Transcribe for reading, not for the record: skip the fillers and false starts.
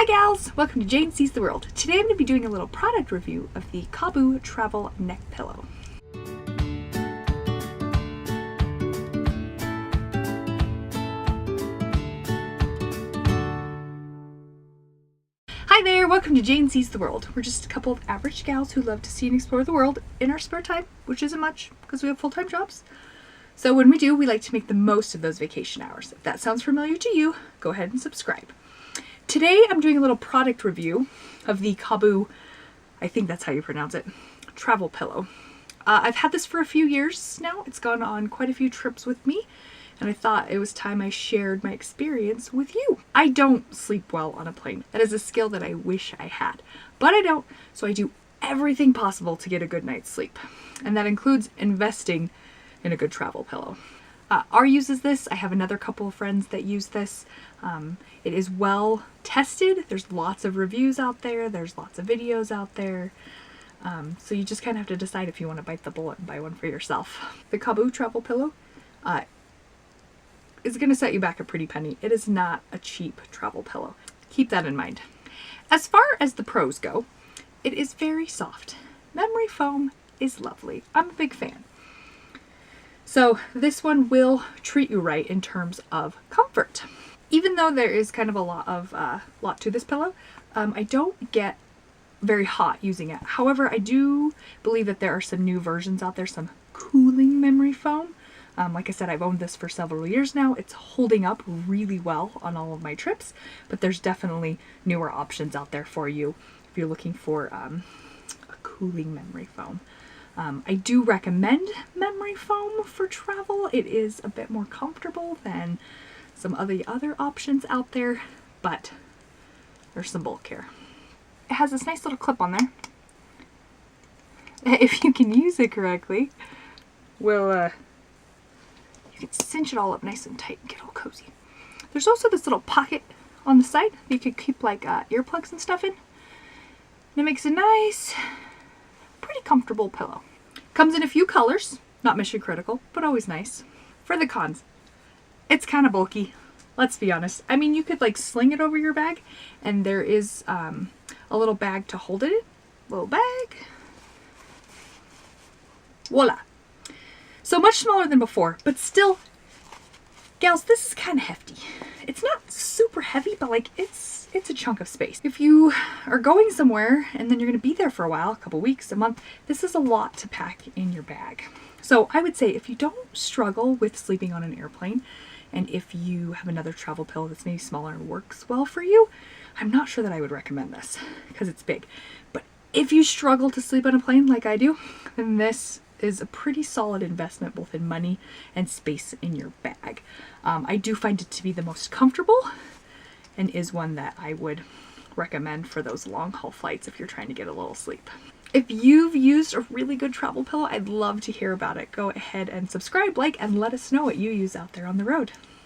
Hi gals! Welcome to Jane Sees the World. Today I'm going to be doing a little product review of the Cabeau travel neck pillow. Hi there! Welcome to Jane Sees the World. We're just a couple of average gals who love to see and explore the world in our spare time, which isn't much because we have full-time jobs. So when we do, we like to make the most of those vacation hours. If that sounds familiar to you, go ahead and subscribe. Today I'm doing a little product review of the Cabeau, I think that's how you pronounce it, travel pillow. I've had this for a few years now. It's gone on quite a few trips with me, and I thought it was time I shared my experience with you. I don't sleep well on a plane. That is a skill that I wish I had, but I don't, so I do everything possible to get a good night's sleep. And that includes investing in a good travel pillow. R uses this. I have another couple of friends that use this. It is well tested. There's lots of reviews out there. There's lots of videos out there. So you just kind of have to decide if you want to bite the bullet and buy one for yourself. The Cabeau travel pillow is going to set you back a pretty penny. It is not a cheap travel pillow. Keep that in mind. As far as the pros go, it is very soft. Memory foam is lovely. I'm a big fan. So this one will treat you right in terms of comfort. Even though there is kind of a lot to this pillow, I don't get very hot using it. However, I do believe that there are some new versions out there, some cooling memory foam. Like I said, I've owned this for several years now. It's holding up really well on all of my trips, but there's definitely newer options out there for you if you're looking for a cooling memory foam. I do recommend memory foam for travel. It is a bit more comfortable than some of the other options out there, but there's some bulk here. It has this nice little clip on there. If you can use it correctly, you can cinch it all up nice and tight and get all cozy. There's also this little pocket on the side that you could keep like earplugs and stuff in. And it makes a nice, pretty comfortable pillow. Comes in a few colors, not mission critical, but always nice. For the cons, it's kind of bulky. Let's be honest. I mean, you could like sling it over your bag, and there is a little bag to hold it in. Little bag. Voila. So much smaller than before, but still, gals, this is kind of hefty. It's not super heavy, but like it's a chunk of space. If you are going somewhere and then you're going to be there for a while, a couple weeks, a month, this is a lot to pack in your bag. So I would say if you don't struggle with sleeping on an airplane, and if you have another travel pillow that's maybe smaller and works well for you, I'm not sure that I would recommend this because it's big. But if you struggle to sleep on a plane like I do, then this is a pretty solid investment both in money and space in your bag. I do find it to be the most comfortable and is one that I would recommend for those long haul flights if you're trying to get a little sleep. If you've used a really good travel pillow, I'd love to hear about it. Go ahead and subscribe, like, and let us know what you use out there on the road.